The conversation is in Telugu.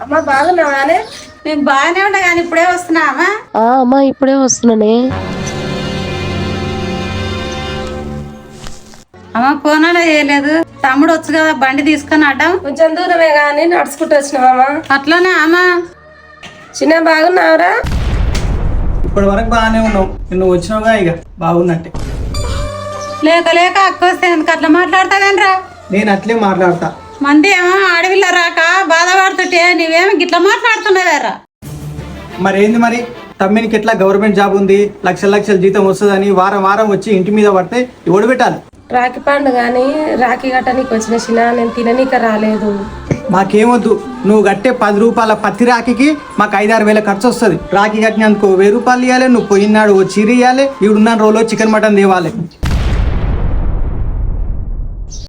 అమ్మ బాగున్నావానే? నేను బాగానే ఉన్నా కానీ ఇప్పుడే వస్తున్నావా? అమ్మా ఇప్పుడే వస్తున్నానే. అమ్మ ఫోన్ చేయలేదు. తమ్ముడు వచ్చు కదా బండి తీసుకొని అడ్డం. కొంచెం దూరమే కానీ నడుచుకుంటూ వచ్చినావా? అట్లనే అమ్మా. చిన్న బాగున్నావురా? ఇప్పటి వరకు బాగానే ఉన్నావు, నువ్వు వచ్చినావుగా ఇక బాగుందంటే. లేక లేక అక్క వస్తే ఎందుకు అట్లా మాట్లాడతావేనరా? నేను అట్లే మాట్లాడతా. మంది ఏమో అడవిలో రాక బాధపడుతుంటే నువ్వేమో గిట్లా మాట్లాడుతున్నావేరా? మరేంది మరి, తమ్మినికి ఎట్లా గవర్నమెంట్ జాబ్ ఉంది, లక్షల లక్షల జీతం వస్తుందని వారం వారం వచ్చి ఇంటి మీద పడితే ఎవడు పెట్టాలి? రాఖీ పండుగ అని రాఖీ కట్టనీకి వచ్చిన చిన్న, నేను తిననీక రాలేదు. మాకేమొద్దు, నువ్వు కట్టే 10 రూపాయల పత్తి రాఖీకి మాకు 5-6 వేల ఖర్చు వస్తుంది. రాఖీ కట్టినందుకు 1000 రూపాయలు ఇవ్వాలి, నువ్వు పోయినాడు ఓ చీర ఇవ్వాలి, ఈడున్న రోజులో చికెన్ మటన్ తేవాలి.